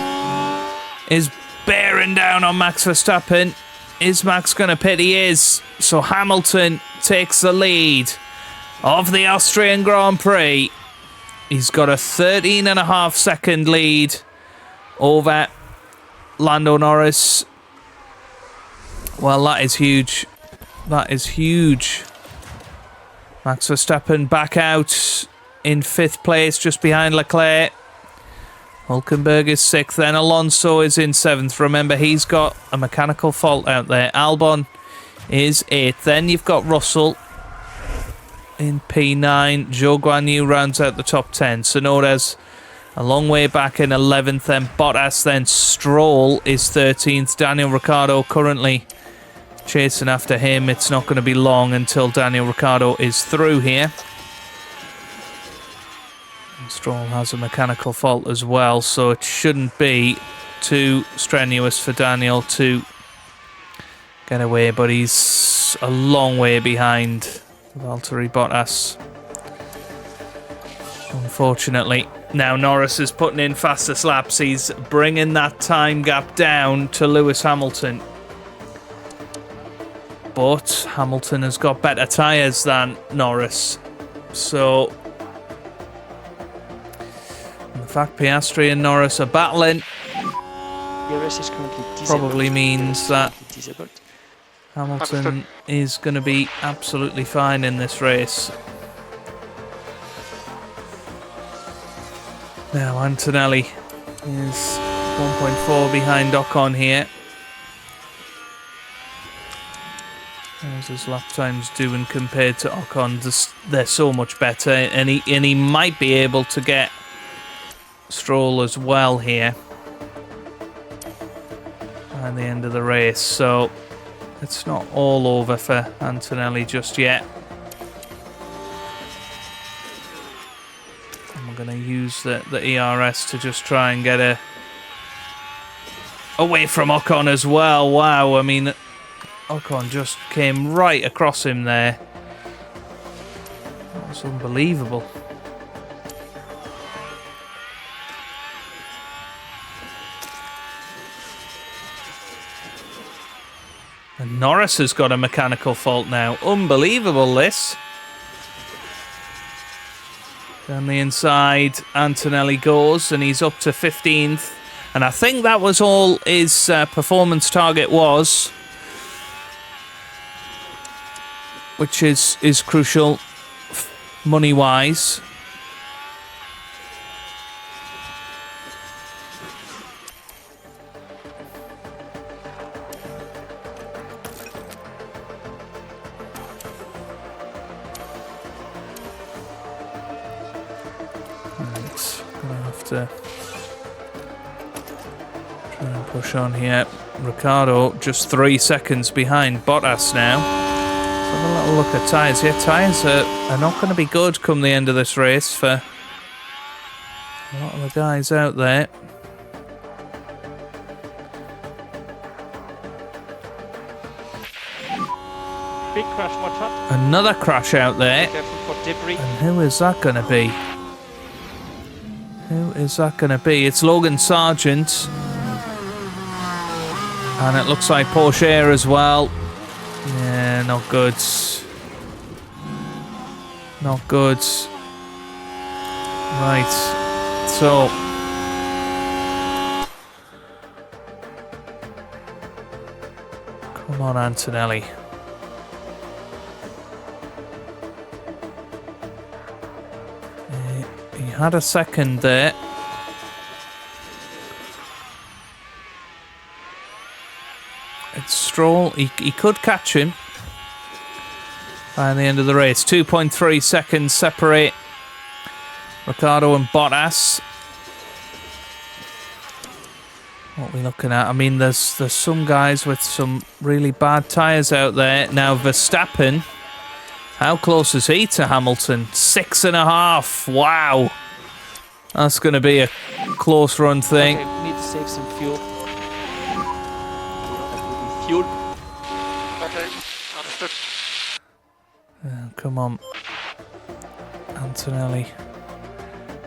is bearing down on Max Verstappen. Is Max going to pit? He is. So Hamilton takes the lead of the Austrian Grand Prix. He's got a 13.5-second lead over Lando Norris. Well, that is huge. That is huge. Max Verstappen back out in 5th place, just behind Leclerc. Hülkenberg is 6th, then Alonso is in 7th. Remember, he's got a mechanical fault out there. Albon is 8th. Then you've got Russell in P9. Zhou Guanyu rounds out the top 10. Tsunoda's a long way back in 11th. Then Bottas, then Stroll is 13th. Daniel Ricciardo currently chasing after him. It's not going to be long until Daniel Ricciardo is through here. And Stroll has a mechanical fault as well, so it shouldn't be too strenuous for Daniel to get away, but he's a long way behind Valtteri Bottas, unfortunately. Now Norris is putting in fastest laps. He's bringing that time gap down to Lewis Hamilton. But Hamilton has got better tyres than Norris. So, the fact Piastri and Norris are battling DRS is currently disabled. probably means that Disabled. Hamilton is going to be absolutely fine in this race. Now Antonelli is 1.4 behind Ocon here. How's his lap times doing compared to Ocon? They're so much better, and he might be able to get Stroll as well here at the end of the race. So it's not all over for Antonelli just yet. I'm going to use the ERS to just try and get away from Ocon as well. Wow, I mean, Ocon just came right across him there. That was unbelievable. And Norris has got a mechanical fault now. Unbelievable, this. Down the inside, Antonelli goes, and he's up to 15th. And I think that was all his performance target was, which is crucial money-wise. Gonna have to try and push on here. Ricciardo just 3 seconds behind Bottas now. Let's have a little look at tyres here. Tyres are not going to be good come the end of this race for a lot of the guys out there. Big crash, watch out. Another crash out there. Careful for debris. And who is that going to be? Who is that going to be? It's Logan Sargent. And it looks like Porsche as well. Yeah, not good. Not good. Right. So. Come on, Antonelli. He had a second there. It's Stroll. He could catch him by the end of the race. 2.3 seconds separate Ricciardo and Bottas. What are we looking at? I mean, there's some guys with some really bad tyres out there. Now, Verstappen, how close is he to Hamilton? 6.5. Wow. That's going to be a close run thing. Okay, we need to save some fuel. Fuel. Okay, understood. Come on. Antonelli.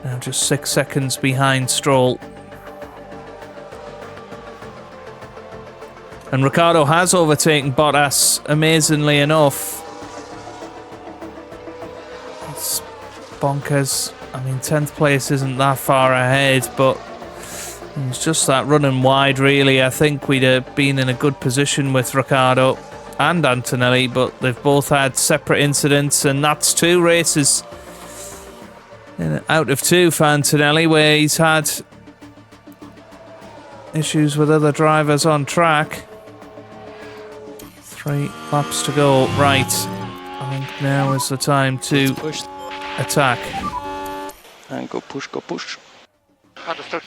Now just 6 seconds behind Stroll. And Ricciardo has overtaken Bottas, amazingly enough. It's bonkers. I mean, 10th place isn't that far ahead, but it's just that running wide, really. I think we'd have been in a good position with Ricciardo and Antonelli, but they've both had separate incidents, and that's 2 races out of 2 for Antonelli, where he's had issues with other drivers on track. 3 laps to go. Right. I think now is the time to Push. attack. And go push, go push. Understood.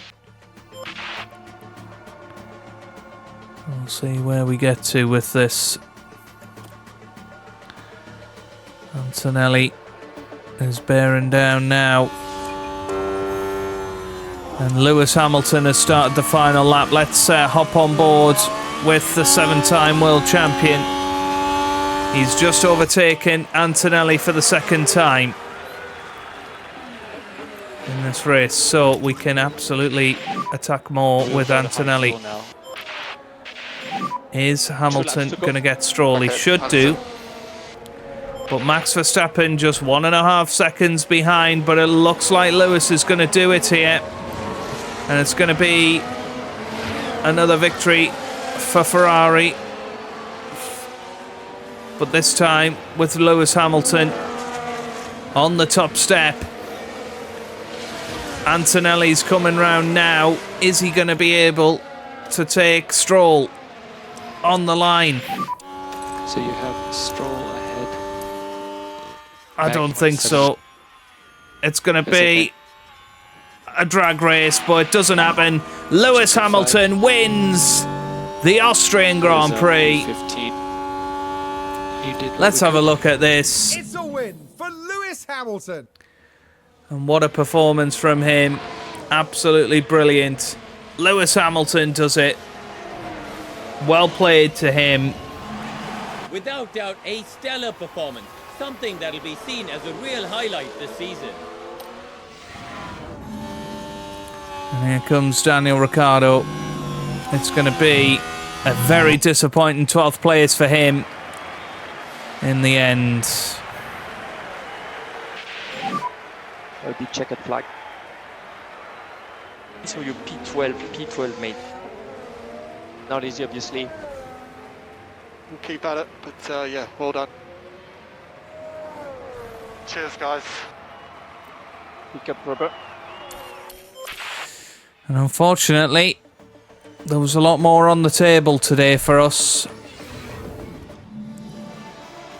We'll see where we get to with this. Antonelli is bearing down now. And Lewis Hamilton has started the final lap. Let's hop on board with the 7-time world champion. He's just overtaken Antonelli for the 2nd time in this race, so we can absolutely attack more with Antonelli. Is Hamilton going to get Stroll? He should do. But Max Verstappen just 1.5 seconds behind, but it looks like Lewis is going to do it here. And it's going to be another victory for Ferrari. But this time with Lewis Hamilton on the top step. Antonelli's coming round now. Is he going to be able to take Stroll on the line? So you have Stroll ahead. I don't think so. It's going to be a drag race, but it doesn't happen. Lewis Hamilton wins the Austrian Grand Prix. 15. Let's have a look at this. It's a win for Lewis Hamilton. And what a performance from him. Absolutely brilliant. Lewis Hamilton does it. Well played to him. Without doubt, a stellar performance. Something that'll be seen as a real highlight this season. And here comes Daniel Ricciardo. It's going to be a very disappointing 12th place for him in the end. Will be checkered flag. So you P12, mate. Not easy, obviously. We'll keep at it, but yeah, well done. Cheers, guys. Pick up Robert. And unfortunately, there was a lot more on the table today for us.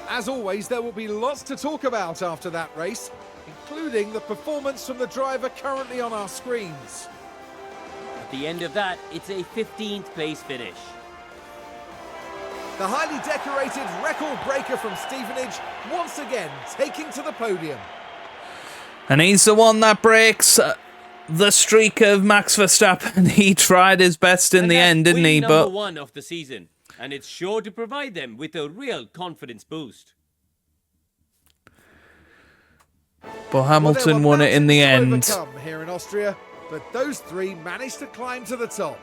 As always, there will be lots to talk about after that race, including the performance from the driver currently on our screens. At the end of that, it's a 15th place finish. The highly decorated record breaker from Stevenage once again taking to the podium. And he's the one that breaks the streak of Max Verstappen. He tried his best in the end, didn't he? Number But 1 of the season, and it's sure to provide them with a real confidence boost. Hamilton won it in the end. Overcome here in Austria, but those 3 managed to climb to the top.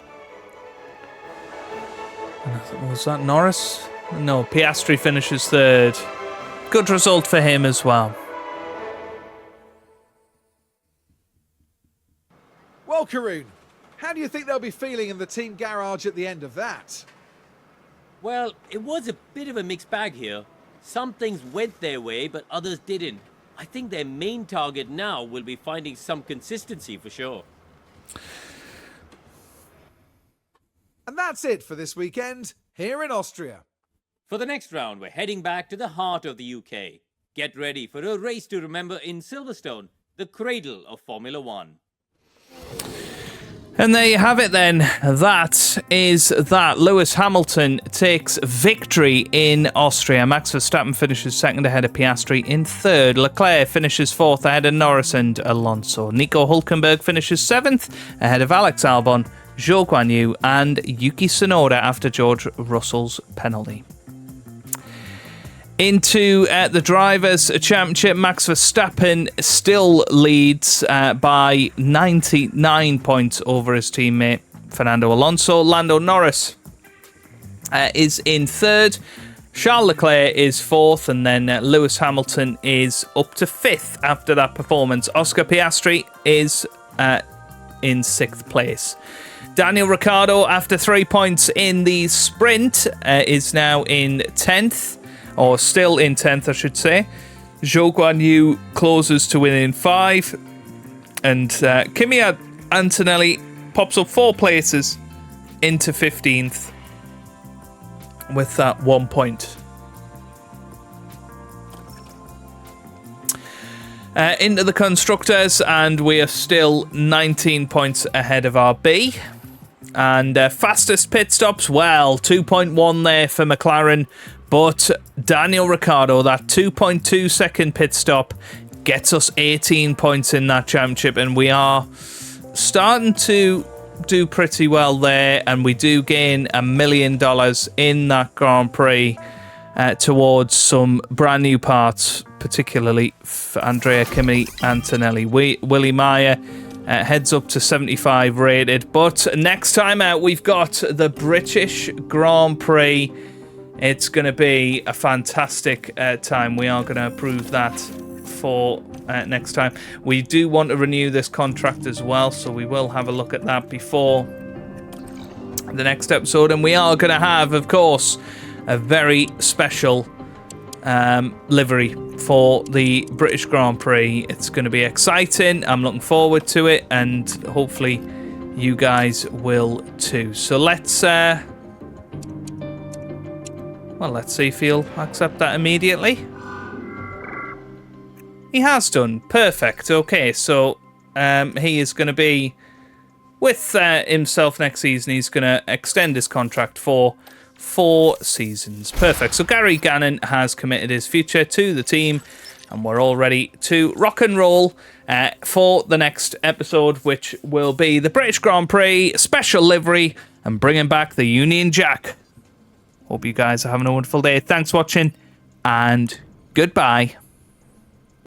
Was that Norris? No, Piastri finishes 3rd. Good result for him as well. Well, Karun, how do you think they'll be feeling in the team garage at the end of that? Well, it was a bit of a mixed bag here. Some things went their way, but others didn't. I think their main target now will be finding some consistency for sure. And that's it for this weekend here in Austria. For the next round, we're heading back to the heart of the UK. Get ready for a race to remember in Silverstone. the cradle of Formula One. And there you have it then. That is that. Lewis Hamilton takes victory in Austria. Max Verstappen finishes second ahead of Piastri in third. Leclerc finishes fourth ahead of Norris and Alonso. Nico Hülkenberg finishes seventh ahead of Alex Albon, Zhou Guanyu and Yuki Tsunoda after George Russell's penalty. Into the Drivers' Championship, Max Verstappen still leads by 99 points over his teammate Fernando Alonso. Lando Norris is in third. Charles Leclerc is fourth, and then Lewis Hamilton is up to fifth after that performance. Oscar Piastri is in sixth place. Daniel Ricciardo, after 3 points in the sprint, is now in 10th. Or still in 10th, I should say. Zhou Guanyu closes to win in 5. And Kimi Antonelli pops up 4 places into 15th with that 1 point. Into the Constructors, and we are still 19 points ahead of our B. And fastest pit stops, well, 2.1 there for McLaren. But Daniel Ricciardo, that 2.2 second pit stop, gets us 18 points in that championship. And we are starting to do pretty well there. And we do gain $1 million in that Grand Prix towards some brand new parts, particularly for Andrea Kimi Antonelli. Willie Meyer heads up to 75 rated. But next time out, we've got the British Grand Prix. It's going to be a fantastic time. We are going to approve that for next time. We do want to renew this contract as well, so we will have a look at that before the next episode. And we are going to have, of course, a very special livery for the British Grand Prix. It's going to be exciting. I'm looking forward to it, and hopefully you guys will too. So let's see if he'll accept that immediately. He has done. Perfect. Okay, so he is going to be with himself next season. He's going to extend his contract for 4 seasons. Perfect. So Gary Gannon has committed his future to the team, and we're all ready to rock and roll for the next episode, which will be the British Grand Prix special livery and bringing back the Union Jack. Hope you guys are having a wonderful day. Thanks for watching, and goodbye.